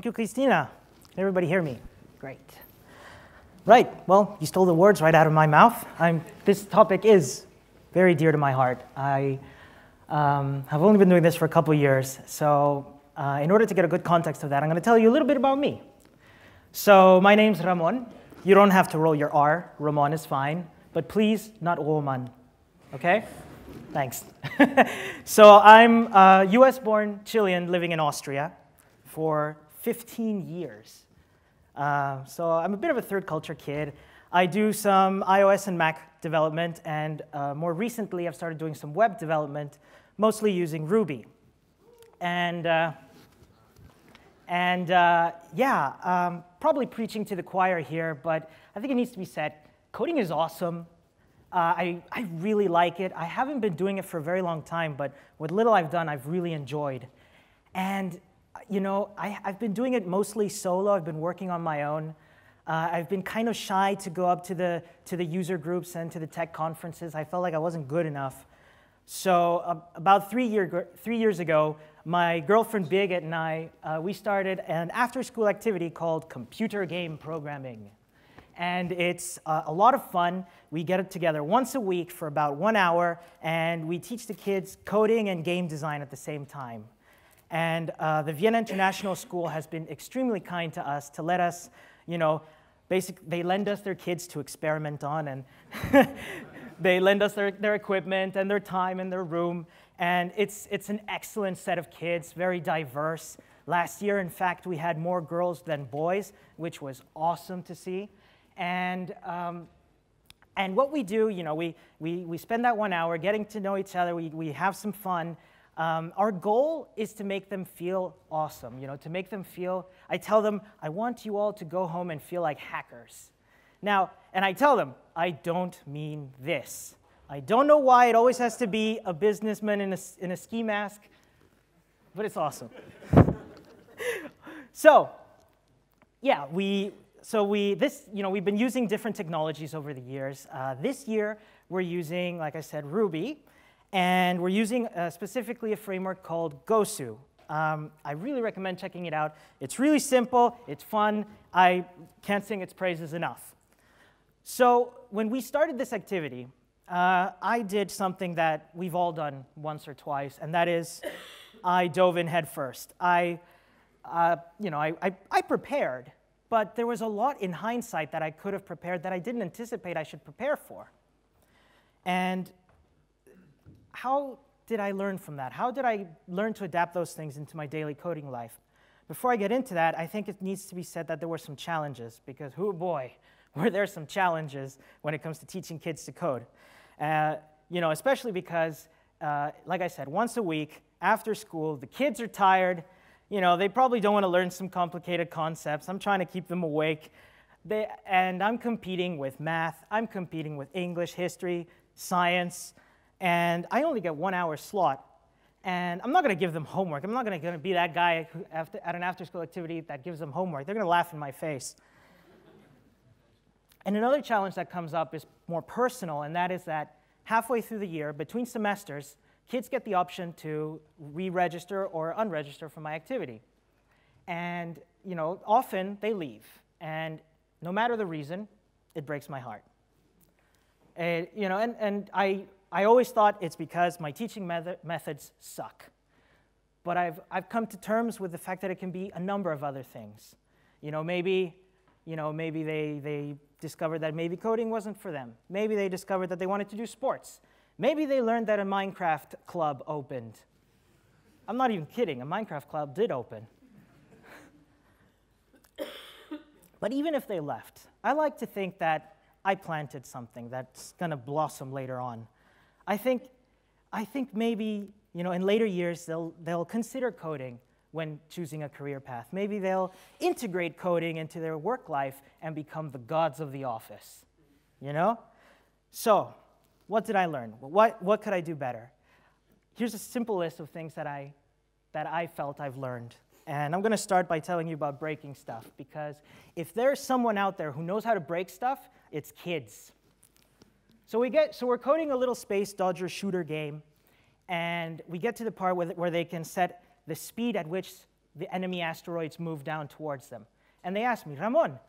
Thank you, Christina. Can everybody hear me? Great. Right, well, you stole the words right out of my mouth. This topic is very dear to my heart. I have only been doing this for a couple years, so in order to get a good context of that, I'm going to tell you a little bit about me. So my name's Ramon. You don't have to roll your R. Ramon is fine, but please, not Roman, okay? Thanks. So I'm a US-born Chilean living in Austria for 15 years. So I'm a bit of a third culture kid. I do some iOS and Mac development, and more recently I've started doing some web development, mostly using Ruby. Probably preaching to the choir here, but I think it needs to be said, coding is awesome. I really like it. I haven't been doing it for a very long time, but what little I've done, I've really enjoyed. And you know, I've been doing it mostly solo. I've been working on my own. I've been kind of shy to go up to the user groups and to the tech conferences. I felt like I wasn't good enough. So about 3 years ago, my girlfriend Birgit and I, we started an after-school activity called computer game programming. And it's a lot of fun. We get it together once a week for about 1 hour, and we teach the kids coding and game design at the same time. And the Vienna International School has been extremely kind to us to let us, you know, they lend us their kids to experiment on, and they lend us their equipment and their time and their room. And it's an excellent set of kids, very diverse. Last year, in fact, we had more girls than boys, which was awesome to see. And what we do, you know, we spend that 1 hour getting to know each other. We have some fun. Our goal is to make them feel awesome, you know, to make them feel, I tell them, I want you all to go home and feel like hackers. Now, and I tell them, I don't mean this. I don't know why it always has to be a businessman in a ski mask, but it's awesome. So, yeah, we've been using different technologies over the years. This year, we're using, like I said, Ruby. And we're using specifically a framework called Gosu. I really recommend checking it out. It's really simple. It's fun. I can't sing its praises enough. So when we started this activity, I did something that we've all done once or twice, and that is I dove in head first. I prepared, but there was a lot in hindsight that I could have prepared that I didn't anticipate I should prepare for. And how did I learn from that? How did I learn to adapt those things into my daily coding life? Before I get into that, I think it needs to be said that there were some challenges, because, oh boy, were there some challenges when it comes to teaching kids to code. You know, especially because, like I said, once a week, after school, the kids are tired. You know, they probably don't want to learn some complicated concepts. I'm trying to keep them awake. And I'm competing with math. I'm competing with English, history, science. And I only get 1 hour slot, and I'm not going to give them homework. I'm not going to be that guy who, at an after-school activity that gives them homework. They're going to laugh in my face. And another challenge that comes up is more personal, and that is that halfway through the year, between semesters, kids get the option to re-register or unregister for my activity. And you know, often they leave, and no matter the reason, it breaks my heart. You know, and I always thought it's because my teaching methods suck. But I've come to terms with the fact that it can be a number of other things. You know, maybe they discovered that maybe coding wasn't for them. Maybe they discovered that they wanted to do sports. Maybe they learned that a Minecraft club opened. I'm not even kidding, a Minecraft club did open. But even if they left, I like to think that I planted something that's going to blossom later on. I think maybe, you know, in later years they'll consider coding when choosing a career path. Maybe they'll integrate coding into their work life and become the gods of the office, you know? So, what did I learn? What could I do better? Here's a simple list of things that I felt I've learned. And I'm going to start by telling you about breaking stuff, because if there's someone out there who knows how to break stuff, it's kids. So we're coding a little space dodger shooter game, and we get to the part where they can set the speed at which the enemy asteroids move down towards them. And they ask me, Ramon,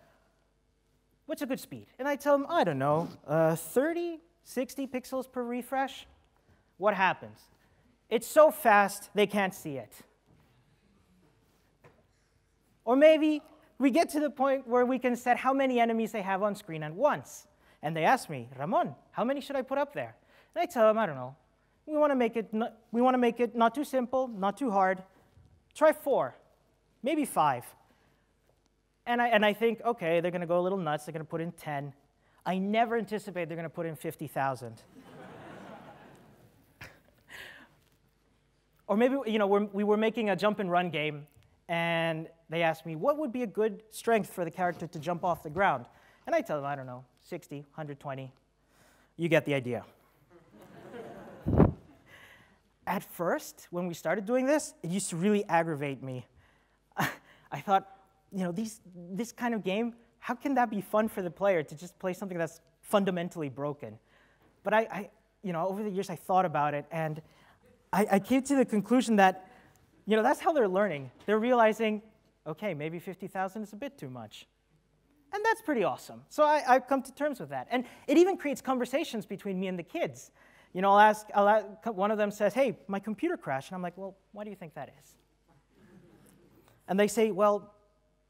what's a good speed? And I tell them, I don't know, 30, 60 pixels per refresh. What happens? It's so fast, they can't see it. Or maybe we get to the point where we can set how many enemies they have on screen at once. And they ask me, Ramon, how many should I put up there? And I tell them, I don't know. We want to make it not too simple, not too hard. Try 4, maybe 5. And I think, OK, they're going to go a little nuts. They're going to put in 10. I never anticipate they're going to put in 50,000. Or maybe we were making a jump and run game, and they asked me, what would be a good strength for the character to jump off the ground? And I tell them, I don't know, 60, 120. You get the idea. At first, when we started doing this, it used to really aggravate me. I thought, this kind of game, how can that be fun for the player to just play something that's fundamentally broken? But over the years, I thought about it, and I came to the conclusion that, that's how they're learning. They're realizing, OK, maybe 50,000 is a bit too much. And that's pretty awesome. So I've come to terms with that. And it even creates conversations between me and the kids. I'll ask, one of them says, hey, my computer crashed. And I'm like, well, why do you think that is? And they say, well,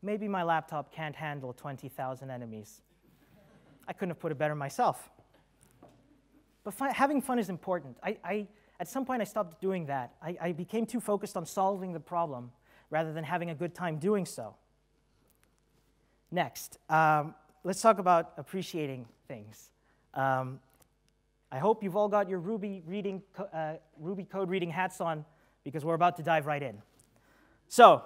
maybe my laptop can't handle 20,000 enemies. I couldn't have put it better myself. But having fun is important. At some point, I stopped doing that. I became too focused on solving the problem rather than having a good time doing so. Next, let's talk about appreciating things. I hope you've all got your Ruby code reading hats on, because we're about to dive right in. So,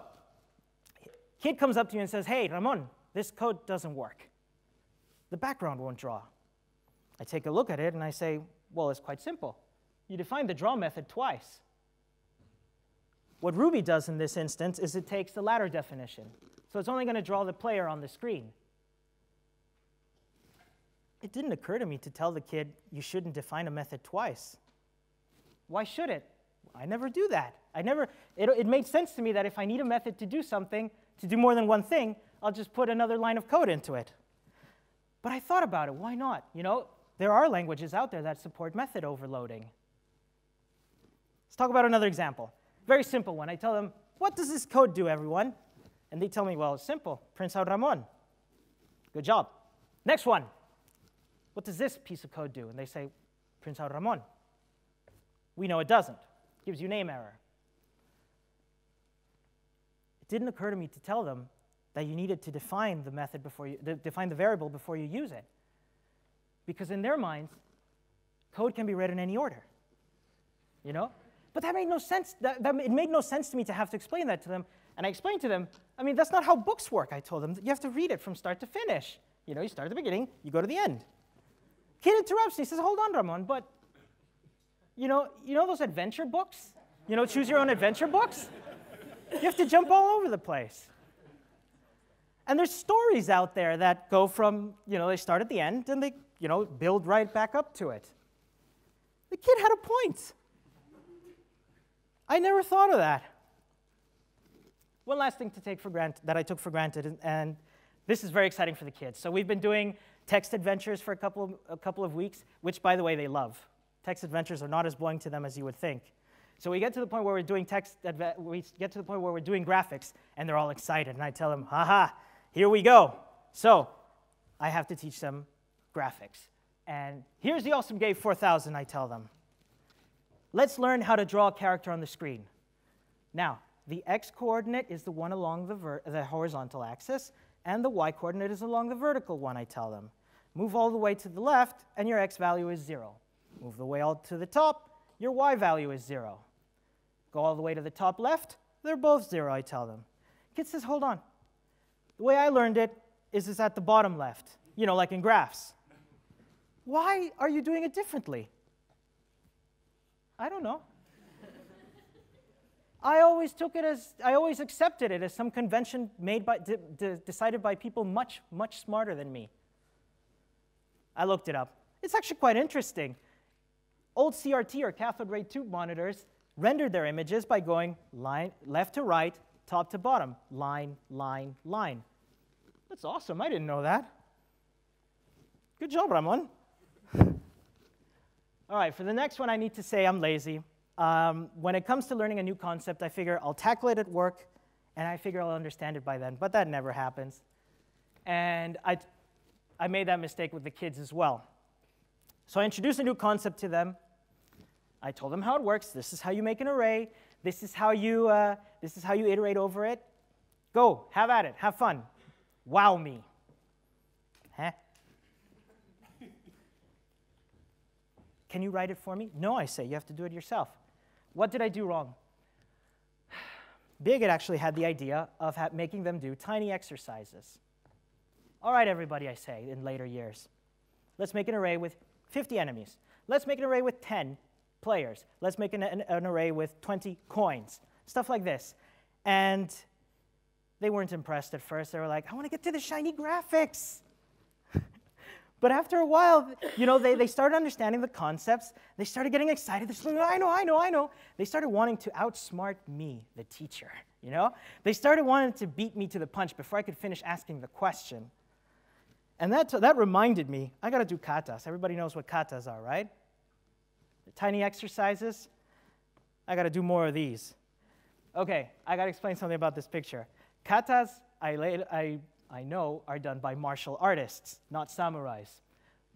kid comes up to you and says, hey, Ramon, this code doesn't work. The background won't draw. I take a look at it and I say, well, it's quite simple. You define the draw method twice. What Ruby does in this instance is it takes the latter definition. So it's only going to draw the player on the screen. It didn't occur to me to tell the kid, you shouldn't define a method twice. Why should it? I never do that. It made sense to me that if I need a method to do something, to do more than one thing, I'll just put another line of code into it. But I thought about it. Why not? There are languages out there that support method overloading. Let's talk about another example. Very simple one. I tell them, what does this code do, everyone? And they tell me, well, it's simple. Prints out Ramon. Good job. Next one. What does this piece of code do? And they say, prints out Ramon. We know it doesn't. Gives you name error. It didn't occur to me to tell them that you needed to define the method define the variable before you use it. Because in their minds, code can be read in any order. But that made no sense. It made no sense to me to have to explain that to them. And I explained to them, that's not how books work, I told them. You have to read it from start to finish. You start at the beginning, you go to the end. Kid interrupts, and he says, hold on, Ramon, but you know those adventure books? Choose your own adventure books? You have to jump all over the place. And there's stories out there that go from, they start at the end, and they, build right back up to it. The kid had a point. I never thought of that. One last thing that I took for granted, and this is very exciting for the kids. So we've been doing text adventures for a couple of weeks, which, by the way, they love. Text adventures are not as boring to them as you would think. So we get to the point where we're doing graphics, and they're all excited. And I tell them, haha, here we go. So I have to teach them graphics. And here's the awesome game 4000, I tell them. Let's learn how to draw a character on the screen. Now, the x-coordinate is the one along the horizontal axis, and the y-coordinate is along the vertical one, I tell them. Move all the way to the left, and your x value is 0. Move the way all to the top, your y value is 0. Go all the way to the top left, they're both 0, I tell them. Kid says, hold on. The way I learned it is it's at the bottom left, like in graphs. Why are you doing it differently? I don't know. I always accepted it as some convention decided by people much, much smarter than me. I looked it up. It's actually quite interesting. Old CRT, or cathode ray tube monitors, rendered their images by going left to right, top to bottom, line, line, line. That's awesome. I didn't know that. Good job, Ramon. All right, for the next one, I need to say I'm lazy. When it comes to learning a new concept, I figure I'll tackle it at work, and I figure I'll understand it by then. But that never happens. And I made that mistake with the kids as well. So I introduced a new concept to them. I told them how it works. This is how you make an array. This is how you iterate over it. Go, have at it, have fun. Wow me. Huh? Can you write it for me? No, I say, you have to do it yourself. What did I do wrong? Birgit actually had the idea of making them do tiny exercises. All right, everybody, I say, in later years. Let's make an array with 50 enemies. Let's make an array with 10 players. Let's make an array with 20 coins. Stuff like this. And they weren't impressed at first. They were like, I want to get to the shiny graphics. But after a while, they started understanding the concepts. They started getting excited. They started, I know. They started wanting to outsmart me, the teacher. They started wanting to beat me to the punch before I could finish asking the question. And that reminded me, I got to do katas. Everybody knows what katas are, right? The tiny exercises. I got to do more of these. Okay, I got to explain something about this picture. Katas, I know, are done by martial artists, not samurais.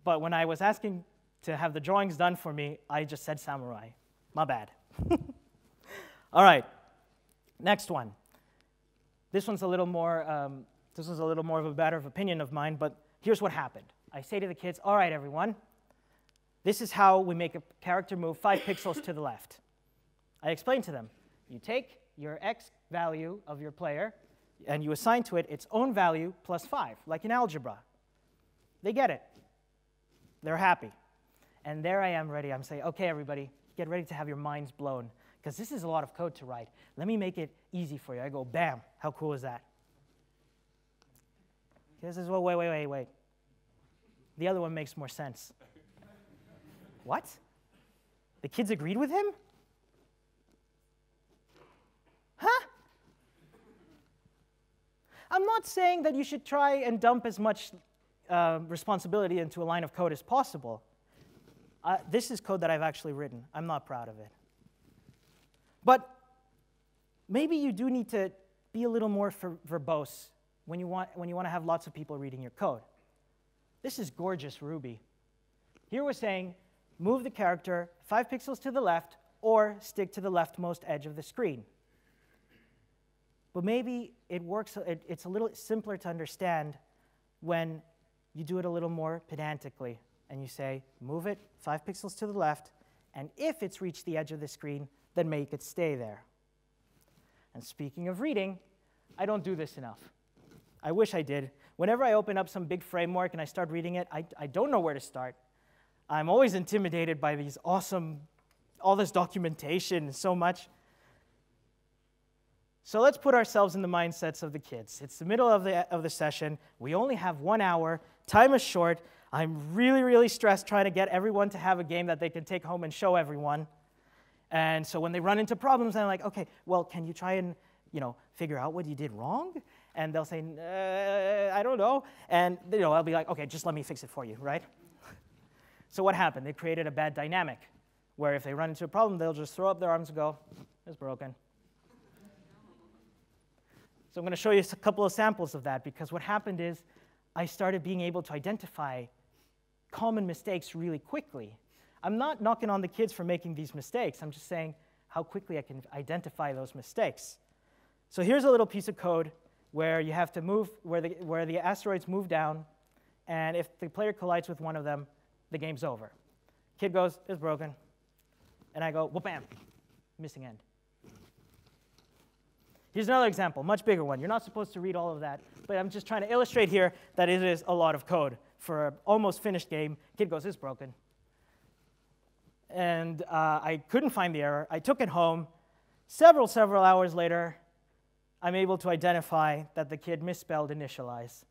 But when I was asking to have the drawings done for me, I just said samurai. My bad. All right, next one. This one's a little more of a matter of opinion of mine, but here's what happened. I say to the kids, all right, everyone, this is how we make a character move 5 pixels to the left. I explain to them, you take your x value of your player, and you assign to it its own value plus 5, like in algebra. They get it. They're happy. And there I am ready. I'm saying, OK, everybody, get ready to have your minds blown, because this is a lot of code to write. Let me make it easy for you. I go, bam. How cool is that? This is, well, wait. The other one makes more sense. What? The kids agreed with him? Huh? I'm not saying that you should try and dump as much responsibility into a line of code as possible. This is code that I've actually written. I'm not proud of it. But maybe you do need to be a little more verbose when you want to have lots of people reading your code. This is gorgeous Ruby. Here we're saying, move the character 5 pixels to the left or stick to the leftmost edge of the screen. But maybe it works, it's a little simpler to understand when you do it a little more pedantically and you say, move it 5 pixels to the left, and if it's reached the edge of the screen, then make it stay there. And speaking of reading, I don't do this enough. I wish I did. Whenever I open up some big framework and I start reading it, I don't know where to start. I'm always intimidated by these all this documentation so much. So let's put ourselves in the mindsets of the kids. It's the middle of the session. We only have 1 hour. Time is short. I'm really, really stressed trying to get everyone to have a game that they can take home and show everyone. And so when they run into problems, I'm like, OK, well, can you try and figure out what you did wrong? And they'll say, I don't know. And I'll be like, OK, just let me fix it for you, right? So what happened? They created a bad dynamic where if they run into a problem, they'll just throw up their arms and go, it's broken. So I'm going to show you a couple of samples of that, because what happened is I started being able to identify common mistakes really quickly. I'm not knocking on the kids for making these mistakes. I'm just saying how quickly I can identify those mistakes. So here's a little piece of code where you have to move, where the asteroids move down, and if the player collides with one of them, the game's over. Kid goes, it's broken. And I go, well, bam, missing end. Here's another example, much bigger one. You're not supposed to read all of that, but I'm just trying to illustrate here that it is a lot of code for an almost finished game. Kid goes, it's broken. And I couldn't find the error. I took it home. Several hours later, I'm able to identify that the kid misspelled initialize.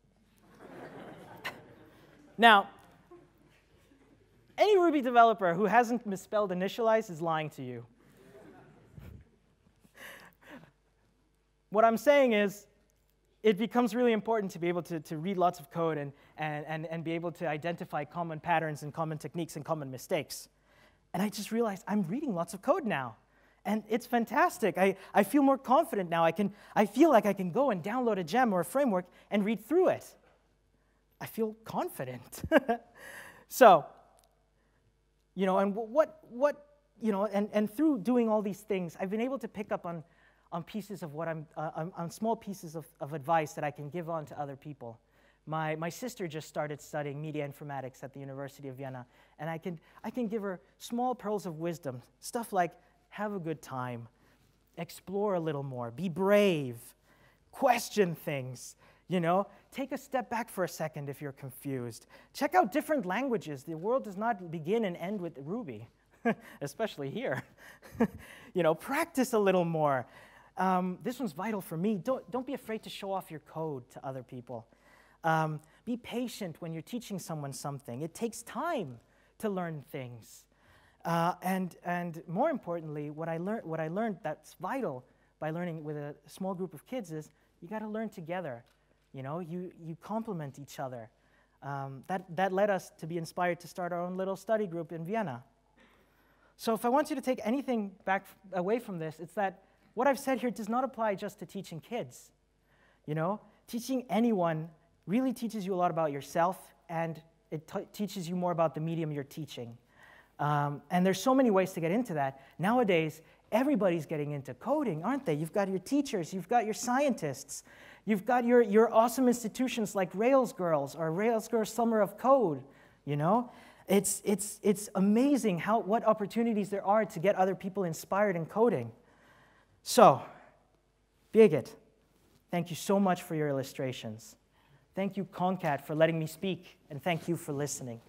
Now, any Ruby developer who hasn't misspelled initialize is lying to you. what I'm saying is, it becomes really important to be able to read lots of code and be able to identify common patterns and common techniques and common mistakes. And I just realized I'm reading lots of code now. And it's fantastic. I feel more confident now. I feel like I can go and download a gem or a framework and read through it. I feel confident. So, you know, and you know, and through doing all these things, I've been able to pick up on pieces of what on small pieces of advice that I can give on to other people. My sister just started studying media informatics at the University of Vienna, and I can give her small pearls of wisdom, stuff like have a good time, explore a little more, be brave, question things, you know, take a step back for a second if you're confused. Check out different languages. The world does not begin and end with Ruby, especially here. You know, practice a little more. This one's vital for me. Don't be afraid to show off your code to other people. Be patient when you're teaching someone something. It takes time to learn things. And more importantly, what I learned that's vital by learning with a small group of kids is you got to learn together. You know, you complement each other. That led us to be inspired to start our own little study group in Vienna. So if I want you to take anything back away from this, it's that what I've said here does not apply just to teaching kids. You know, teaching anyone really teaches you a lot about yourself, and it teaches you more about the medium you're teaching. And there's so many ways to get into that. Nowadays, everybody's getting into coding, aren't they? You've got your teachers, you've got your scientists, you've got your awesome institutions like Rails Girls or Rails Girls Summer of Code, you know? It's amazing what opportunities there are to get other people inspired in coding. So, Birgit, thank you so much for your illustrations. Thank you, Concat, for letting me speak, and thank you for listening.